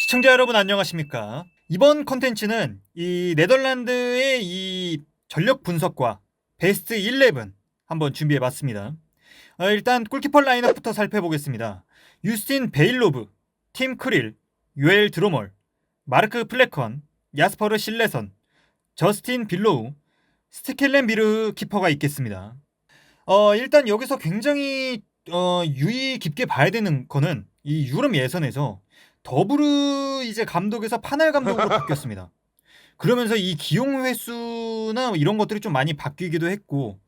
시청자 여러분 안녕하십니까? 이번 컨텐츠는 이 네덜란드의 이 전력 분석과 베스트 11 한번 준비해봤습니다. 일단 골키퍼 라인업부터 살펴보겠습니다. 유스틴 베일로브, 팀 크릴, 요엘 드로멀, 마르크 플레컨, 야스퍼르 실레선, 저스틴 빌로우, 스티켈렌 비르 키퍼가 있겠습니다. 일단 여기서 굉장히 유의 깊게 봐야 되는 거는 이 유럽 예선에서 더부르 이제 감독에서 파날 감독으로 바뀌었습니다. 그러면서 이 기용 횟수나 이런 것들이 좀 많이 바뀌기도 했고,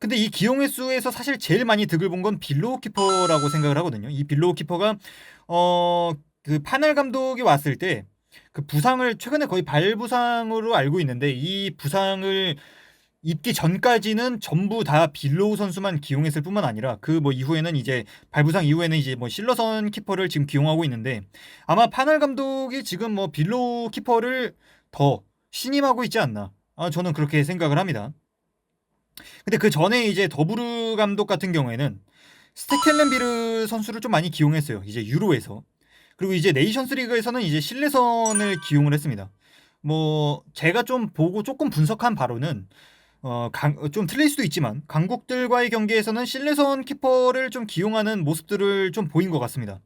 근데 이 기용 횟수에서 사실 제일 많이 득을 본 건 빌로우 키퍼라고 생각을 하거든요. 이 빌로우 키퍼가 어, 그 파날 감독이 왔을 때 그 부상을 최근에 거의 발부상으로 알고 있는데, 이 부상을 입기 전까지는 전부 다 빌로우 선수만 기용했을 뿐만 아니라 그 뭐 이후에는 이제 발부상 이후에는 이제 뭐 실러선 키퍼를 지금 기용하고 있는데, 아마 파날 감독이 지금 뭐 빌로우 키퍼를 더 신임하고 있지 않나, 저는 그렇게 생각을 합니다. 근데 그 전에 이제 더부르 감독 같은 경우에는 스테켈렌비르 선수를 좀 많이 기용했어요, 이제 유로에서. 그리고 이제 네이션스 리그에서는 이제 실내선을 기용을 했습니다. 뭐 제가 좀 보고 조금 분석한 바로는 좀 틀릴 수도 있지만 강국들과의 경기에서는 실내선 키퍼를 좀 기용하는 모습들을 좀 보인 것 같습니다.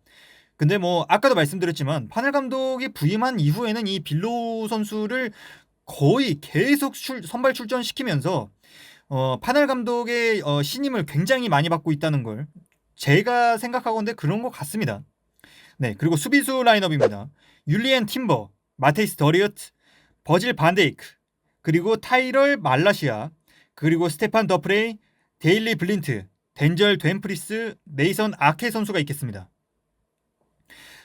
근데 뭐 아까도 말씀드렸지만 파넬 감독이 부임한 이후에는 이 빌로우 선수를 거의 계속 선발 출전시키면서 파넬 감독의 신임을 굉장히 많이 받고 있다는 걸 제가 생각하건대 그런 것 같습니다. 네, 그리고 수비수 라인업입니다. 율리엔 팀버, 마테이스 더리어트, 버질 반데이크, 그리고 타이럴 말라시아, 그리고 스테판 더프레이, 데일리 블린트, 덴젤 덴프리스, 네이선 아케 선수가 있겠습니다.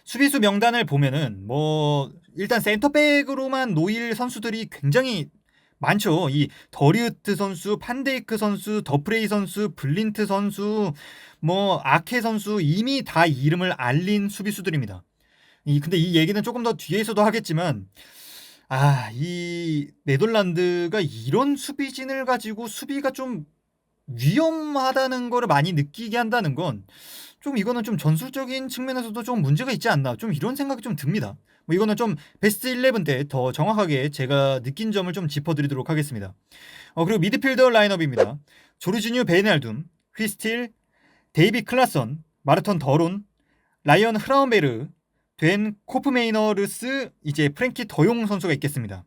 수비수 명단을 보면은 뭐 일단 센터백으로만 놓일 선수들이 굉장히 많죠. 이 더리우트 선수, 판데이크 선수, 더프레이 선수, 블린트 선수, 뭐 아케 선수, 이미 다 이름을 알린 수비수들입니다. 근데 이 얘기는 조금 더 뒤에서도 하겠지만, 이 네덜란드가 이런 수비진을 가지고 수비가 좀 위험하다는 거를 많이 느끼게 한다는 건 좀, 이거는 좀 전술적인 측면에서도 좀 문제가 있지 않나, 좀 이런 생각이 좀 듭니다. 뭐 이거는 좀 베스트 11 때 더 정확하게 제가 느낀 점을 좀 짚어드리도록 하겠습니다. 그리고 미드필더 라인업입니다. 조르지뉴 베이날둠, 휘스틸, 데이비 클라선, 마르턴 더론, 라이언 흐라운베르, 된 코프메이너르스, 이제 프랭키 더용 선수가 있겠습니다.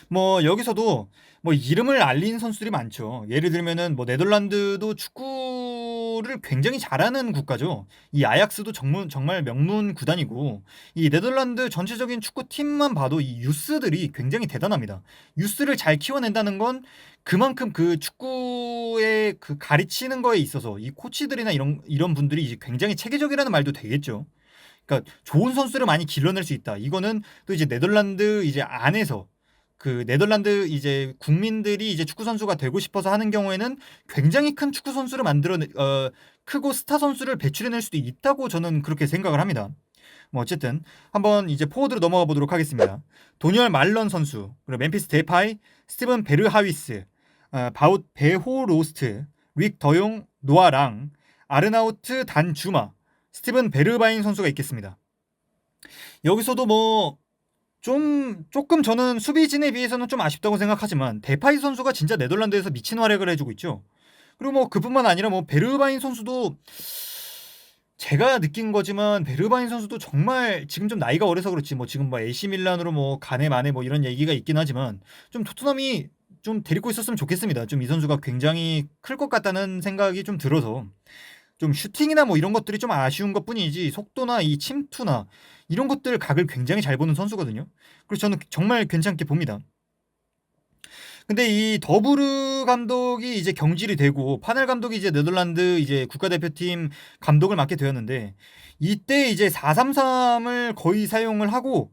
뭐 여기서도 뭐 이름을 알린 선수들이 많죠. 예를 들면은 뭐 네덜란드도 축구를 굉장히 잘하는 국가죠. 이 아약스도 정말 명문 구단이고, 이 네덜란드 전체적인 축구팀만 봐도 이 유스들이 굉장히 대단합니다. 유스를 잘 키워낸다는 건 그만큼 그 축구의 그 가르치는 거에 있어서 이 코치들이나 이런 분들이 이제 굉장히 체계적이라는 말도 되겠죠. 그러니까 좋은 선수를 많이 길러낼 수 있다. 이거는 또 이제 네덜란드 이제 안에서 그 네덜란드 이제 국민들이 이제 축구 선수가 되고 싶어서 하는 경우에는 굉장히 큰 축구 선수를 크고 스타 선수를 배출해낼 수도 있다고 저는 그렇게 생각을 합니다. 뭐 어쨌든 한번 이제 포워드로 넘어가 보도록 하겠습니다. 도니얼 말런 선수, 그리고 멤피스 데파이, 스티븐 베르하위스, 바웃 베호로스트, 릭 더용, 노아랑, 아르나우트 단주마, 스티븐 베르바인 선수가 있겠습니다. 여기서도 뭐 조금 저는 수비진에 비해서는 좀 아쉽다고 생각하지만 데파이 선수가 진짜 네덜란드에서 미친 활약을 해주고 있죠. 그리고 뭐 그뿐만 아니라 뭐 베르바인 선수도 제가 느낀 거지만, 베르바인 선수도 정말 지금 좀 나이가 어려서 그렇지 뭐 지금 뭐 AC 밀란으로 뭐 가네 마네 뭐 이런 얘기가 있긴 하지만, 좀 토트넘이 좀 데리고 있었으면 좋겠습니다. 좀 이 선수가 굉장히 클 것 같다는 생각이 좀 들어서, 좀 슈팅이나 뭐 이런 것들이 좀 아쉬운 것뿐이지 속도나 이 침투나 이런 것들 각을 굉장히 잘 보는 선수거든요. 그래서 저는 정말 괜찮게 봅니다. 근데 이 더부르 감독이 이제 경질이 되고 파넬 감독이 이제 네덜란드 이제 국가대표팀 감독을 맡게 되었는데, 이때 이제 4-3-3을 거의 사용을 하고,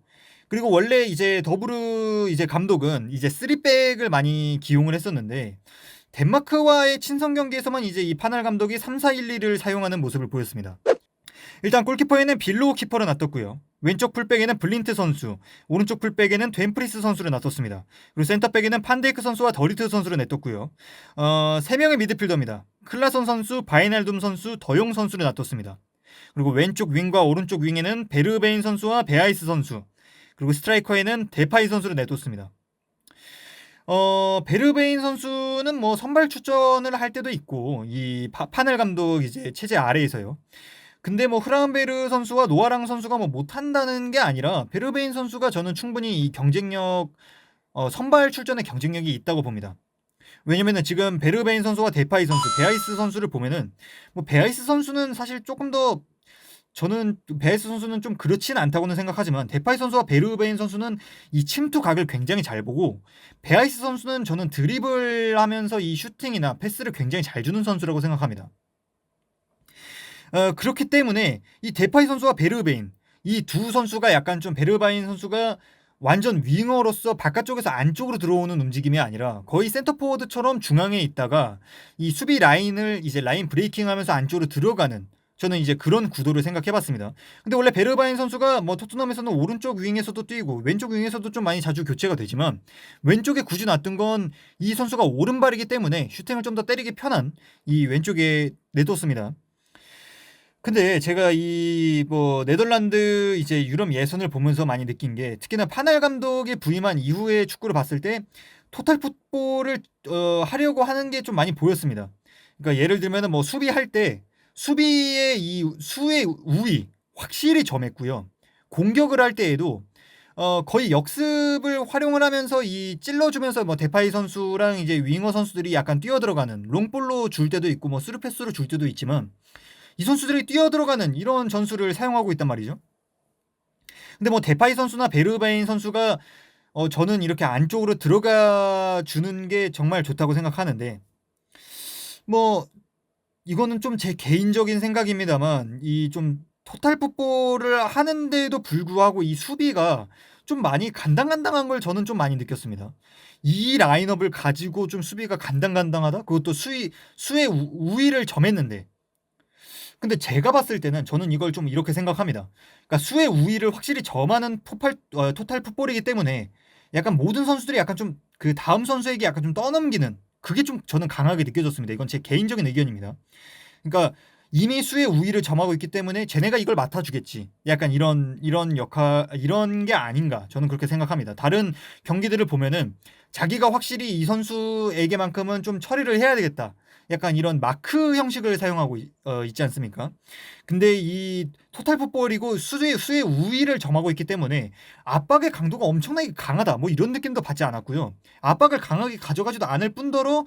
그리고 원래 이제 더부르 이제 감독은 이제 3백을 많이 기용을 했었는데, 덴마크와의 친선 경기에서만 이제 이 파넬 감독이 3-4-1-2를 사용하는 모습을 보였습니다. 일단 골키퍼에는 빌로우 키퍼를 놔뒀고요. 왼쪽 풀백에는 블린트 선수, 오른쪽 풀백에는 덴프리스 선수를 놔뒀습니다. 그리고 센터백에는 판데이크 선수와 더리트 선수를 냅뒀고요. 3명의 미드필더입니다. 클라선 선수, 바이날둠 선수, 더용 선수를 놔뒀습니다. 그리고 왼쪽 윙과 오른쪽 윙에는 베르베인 선수와 베아이스 선수, 그리고 스트라이커에는 데파이 선수를 내뒀습니다. 베르베인 선수는 뭐 선발 출전을 할 때도 있고 이 파넬 감독 이제 체제 아래에서요. 근데 뭐 흐랑베르 선수와 노아랑 선수가 뭐 못한다는 게 아니라 베르베인 선수가 저는 충분히 이 경쟁력 선발 출전의 경쟁력이 있다고 봅니다. 왜냐면은 지금 베르베인 선수와 데파이 선수, 베아이스 선수를 보면은 뭐 베아이스 선수는 사실 조금 더 저는 베아이스 선수는 좀 그렇진 않다고는 생각하지만 데파이 선수와 베르베인 선수는 이 침투 각을 굉장히 잘 보고 베아이스 선수는 저는 드리블하면서 이 슈팅이나 패스를 굉장히 잘 주는 선수라고 생각합니다. 그렇기 때문에 이 데파이 선수와 베르베인 이 두 선수가 약간 좀 베르바인 선수가 완전 윙어로서 바깥쪽에서 안쪽으로 들어오는 움직임이 아니라 거의 센터포워드처럼 중앙에 있다가 이 수비 라인을 이제 라인 브레이킹하면서 안쪽으로 들어가는 저는 이제 그런 구도를 생각해봤습니다. 근데 원래 베르바인 선수가 뭐 토트넘에서는 오른쪽 윙에서도 뛰고 왼쪽 윙에서도 좀 많이 자주 교체가 되지만 왼쪽에 굳이 놨던 건 이 선수가 오른발이기 때문에 슈팅을 좀 더 때리기 편한 이 왼쪽에 내뒀습니다. 근데 제가 이 뭐 네덜란드 이제 유럽 예선을 보면서 많이 느낀 게 특히나 파날 감독이 부임한 이후의 축구를 봤을 때 토탈 풋볼을 하려고 하는 게 좀 많이 보였습니다. 그러니까 예를 들면은 뭐 수비할 때 수비의 이 수의 우위 확실히 점했고요. 공격을 할 때에도 거의 역습을 활용을 하면서 이 찔러주면서 뭐 데파이 선수랑 이제 윙어 선수들이 약간 뛰어들어가는 롱볼로 줄 때도 있고 뭐 스루 패스로 줄 때도 있지만 이 선수들이 뛰어들어가는 이런 전술을 사용하고 있단 말이죠. 근데 뭐 데파이 선수나 베르바인 선수가 저는 이렇게 안쪽으로 들어가 주는 게 정말 좋다고 생각하는데 뭐 이거는 좀 제 개인적인 생각입니다만 이 좀 토탈 풋볼을 하는데도 불구하고 이 수비가 좀 많이 간당간당한 걸 저는 좀 많이 느꼈습니다. 이 라인업을 가지고 좀 수비가 간당간당하다? 그것도 수의 우위를 점했는데 근데 제가 봤을 때는 저는 이걸 좀 이렇게 생각합니다. 그러니까 수의 우위를 확실히 점하는 토탈 풋볼이기 때문에 약간 모든 선수들이 약간 좀 그 다음 선수에게 약간 좀 떠넘기는 그게 좀 저는 강하게 느껴졌습니다. 이건 제 개인적인 의견입니다. 그러니까 이미 수의 우위를 점하고 있기 때문에 쟤네가 이걸 맡아주겠지. 약간 이런 역할 이런 게 아닌가 저는 그렇게 생각합니다. 다른 경기들을 보면은 자기가 확실히 이 선수에게만큼은 좀 처리를 해야 되겠다. 약간 이런 마크 형식을 사용하고 있지 않습니까? 근데 이 토탈 풋볼이고 수의 우위를 점하고 있기 때문에 압박의 강도가 엄청나게 강하다. 뭐 이런 느낌도 받지 않았고요. 압박을 강하게 가져가지도 않을 뿐더러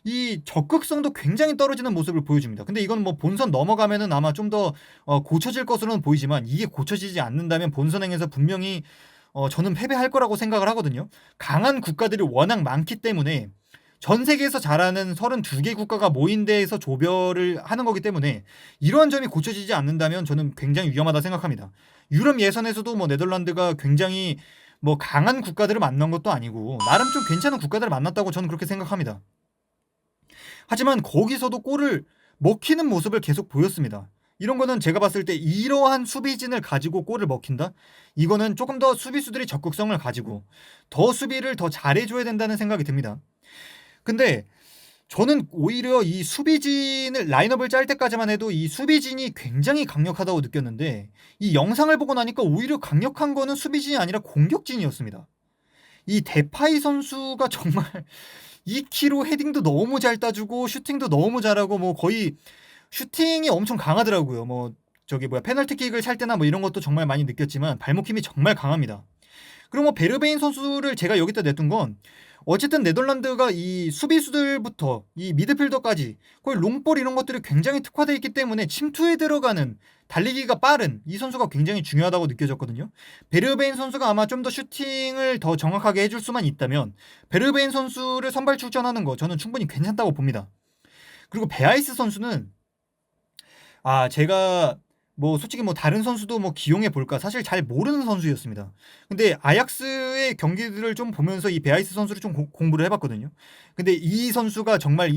이 적극성도 굉장히 떨어지는 모습을 보여줍니다. 근데 이건 뭐 본선 넘어가면은 아마 좀 더 고쳐질 것으로는 보이지만 이게 고쳐지지 않는다면 본선행에서 분명히 저는 패배할 거라고 생각을 하거든요. 강한 국가들이 워낙 많기 때문에 전 세계에서 잘하는 32개 국가가 모인 데에서 조별을 하는 거기 때문에 이러한 점이 고쳐지지 않는다면 저는 굉장히 위험하다 생각합니다. 유럽 예선에서도 뭐 네덜란드가 굉장히 뭐 강한 국가들을 만난 것도 아니고 나름 좀 괜찮은 국가들을 만났다고 저는 그렇게 생각합니다. 하지만 거기서도 골을 먹히는 모습을 계속 보였습니다. 이런 거는 제가 봤을 때 이러한 수비진을 가지고 골을 먹힌다? 이거는 조금 더 수비수들이 적극성을 가지고 더 수비를 더 잘해줘야 된다는 생각이 듭니다. 근데 저는 오히려 이 수비진을 라인업을 짤 때까지만 해도 이 수비진이 굉장히 강력하다고 느꼈는데 이 영상을 보고 나니까 오히려 강력한 거는 수비진이 아니라 공격진이었습니다. 이 데파이 선수가 정말 2kg 헤딩도 너무 잘 따주고 슈팅도 너무 잘하고 뭐 거의 슈팅이 엄청 강하더라고요. 뭐 저기 뭐야 페널티킥을 찰 때나 뭐 이런 것도 정말 많이 느꼈지만 발목 힘이 정말 강합니다. 그리고 뭐 베르베인 선수를 제가 여기다 냈던 건 어쨌든 네덜란드가 이 수비수들부터 이 미드필더까지 거의 롱볼 이런 것들이 굉장히 특화되어 있기 때문에 침투에 들어가는 달리기가 빠른 이 선수가 굉장히 중요하다고 느껴졌거든요. 베르베인 선수가 아마 좀 더 슈팅을 더 정확하게 해줄 수만 있다면 베르베인 선수를 선발 출전하는 거 저는 충분히 괜찮다고 봅니다. 그리고 베아이스 선수는 제가 뭐 솔직히 뭐 다른 선수도 뭐 기용해 볼까 사실 잘 모르는 선수였습니다. 근데 아약스의 경기들을 좀 보면서 이 베아이스 선수를 좀 공부를 해봤거든요. 근데 이 선수가 정말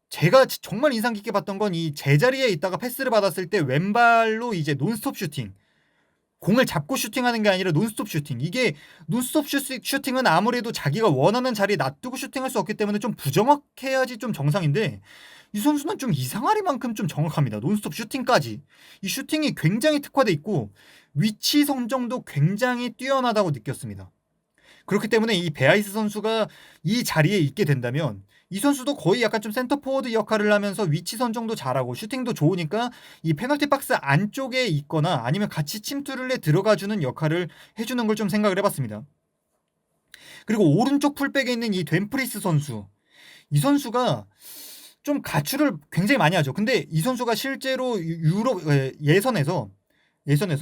제가 정말 인상 깊게 봤던 건 이 제자리에 있다가 패스를 받았을 때 왼발로 이제 논스톱 슈팅 공을 잡고 슈팅하는 게 아니라 논스톱 슈팅. 이게 논스톱 슈팅은 아무래도 자기가 원하는 자리에 놔두고 슈팅할 수 없기 때문에 좀 부정확해야지 좀 정상인데 이 선수는 좀 이상하리만큼 좀 정확합니다. 논스톱 슈팅까지. 이 슈팅이 굉장히 특화돼 있고 위치 선정도 굉장히 뛰어나다고 느꼈습니다. 그렇기 때문에 이 베아이스 선수가 이 자리에 있게 된다면 이 선수도 거의 약간 좀 센터 포워드 역할을 하면서 위치 선정도 잘하고 슈팅도 좋으니까 이 페널티 박스 안쪽에 있거나 아니면 같이 침투를 해 들어가주는 역할을 해주는 걸 좀 생각을 해봤습니다. 그리고 오른쪽 풀백에 있는 이 덴프리스 선수, 이 선수가 좀 가출을 굉장히 많이 하죠. 근데 이 선수가 실제로 유럽 예선에서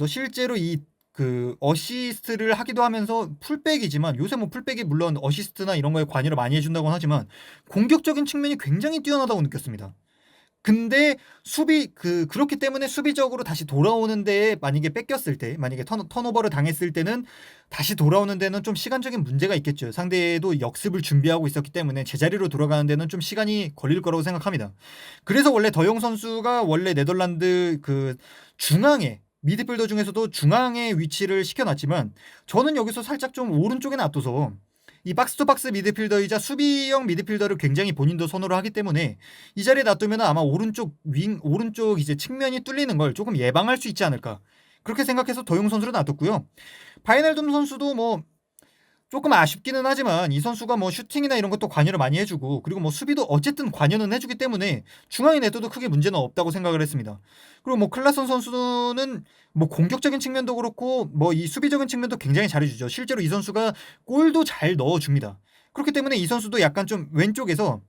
실제로 이 그 어시스트를 하기도 하면서 풀백이지만, 요새 뭐 풀백이 물론 어시스트나 이런 거에 관여를 많이 해준다고 하지만 공격적인 측면이 굉장히 뛰어나다고 느꼈습니다. 근데 그렇기 때문에 수비적으로 다시 돌아오는 데에 만약에 뺏겼을 때, 만약에 턴오버를 당했을 때는 다시 돌아오는 데는 좀 시간적인 문제가 있겠죠. 상대도 역습을 준비하고 있었기 때문에 제자리로 돌아가는 데는 좀 시간이 걸릴 거라고 생각합니다. 그래서 원래 더용 선수가 원래 네덜란드 그 중앙에, 미드필더 중에서도 중앙에 위치를 시켜놨지만 저는 여기서 살짝 좀 오른쪽에 놔둬서 이 박스투박스 미드필더이자 수비형 미드필더를 굉장히 본인도 선호를 하기 때문에 이 자리에 놔두면 아마 오른쪽 이제 측면이 뚫리는 걸 조금 예방할 수 있지 않을까, 그렇게 생각해서 더용 선수를 놔뒀고요. 파이널둠 선수도 뭐 조금 아쉽기는 하지만 이 선수가 뭐 슈팅이나 이런 것도 관여를 많이 해주고, 그리고 뭐 수비도 어쨌든 관여는 해주기 때문에 중앙에 내둬도 크게 문제는 없다고 생각을 했습니다. 그리고 뭐 클라선 선수는 뭐 공격적인 측면도 그렇고 뭐 이 수비적인 측면도 굉장히 잘해주죠. 실제로 이 선수가 골도 잘 넣어줍니다. 그렇기 때문에 이 선수도 약간 좀 왼쪽에서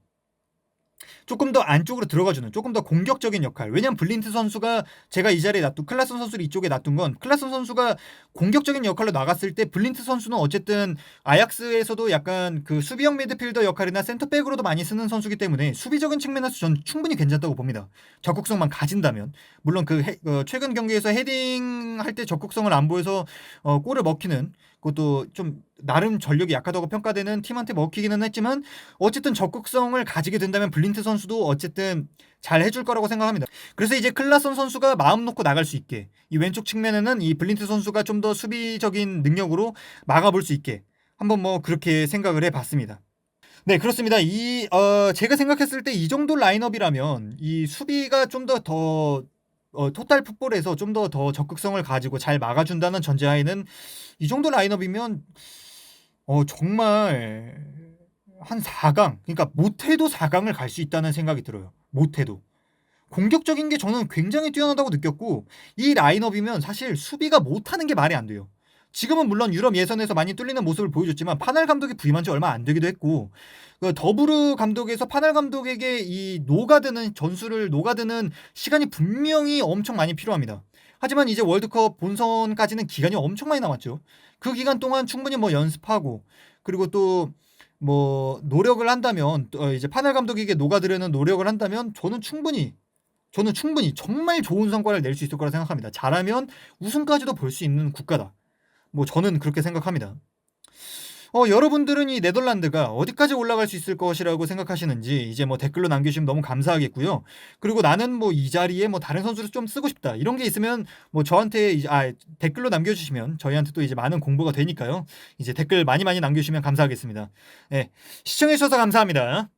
조금 더 안쪽으로 들어가주는, 조금 더 공격적인 역할. 왜냐면 블린트 선수가, 제가 이 자리에 놔둔 클라슨 선수를 이쪽에 놔둔 건, 클라슨 선수가 공격적인 역할로 나갔을 때 블린트 선수는 어쨌든 아약스에서도 약간 그 수비형 미드필더 역할이나 센터백으로도 많이 쓰는 선수기 때문에 수비적인 측면에서 전 충분히 괜찮다고 봅니다. 적극성만 가진다면. 물론 최근 경기에서 헤딩할 때 적극성을 안 보여서 골을 먹히는, 그것도 좀 나름 전력이 약하다고 평가되는 팀한테 먹히기는 했지만 어쨌든 적극성을 가지게 된다면 블린트 선수도 어쨌든 잘 해줄 거라고 생각합니다. 그래서 이제 클라선 선수가 마음 놓고 나갈 수 있게, 이 왼쪽 측면에는 이 블린트 선수가 좀 더 수비적인 능력으로 막아볼 수 있게 한번 뭐 그렇게 생각을 해봤습니다. 네, 그렇습니다. 제가 생각했을 때 이 정도 라인업이라면 이 수비가 좀 더 토탈 풋볼에서 좀 더 적극성을 가지고 잘 막아준다는 전제하에는 이 정도 라인업이면 정말 한 4강, 그러니까 못해도 4강을 갈 수 있다는 생각이 들어요. 못해도. 공격적인 게 저는 굉장히 뛰어나다고 느꼈고, 이 라인업이면 사실 수비가 못하는 게 말이 안 돼요. 지금은 물론 유럽 예선에서 많이 뚫리는 모습을 보여줬지만 파날 감독이 부임한 지 얼마 안 되기도 했고, 그 더부르 감독에서 파날 감독에게 이 전술을 녹아드는 시간이 분명히 엄청 많이 필요합니다. 하지만 이제 월드컵 본선까지는 기간이 엄청 많이 남았죠. 그 기간 동안 충분히 뭐 연습하고, 그리고 또 뭐 노력을 한다면, 이제 파날 감독에게 녹아들려는 노력을 한다면 저는 충분히 정말 좋은 성과를 낼 수 있을 거라 생각합니다. 잘하면 우승까지도 볼 수 있는 국가다. 뭐 저는 그렇게 생각합니다. 여러분들은 이 네덜란드가 어디까지 올라갈 수 있을 것이라고 생각하시는지 이제 뭐 댓글로 남겨주시면 너무 감사하겠고요. 그리고 나는 뭐 이 자리에 뭐 다른 선수를 좀 쓰고 싶다, 이런 게 있으면 뭐 저한테 댓글로 남겨주시면 저희한테 또 이제 많은 공부가 되니까요. 이제 댓글 많이 남겨주시면 감사하겠습니다. 네, 시청해주셔서 감사합니다.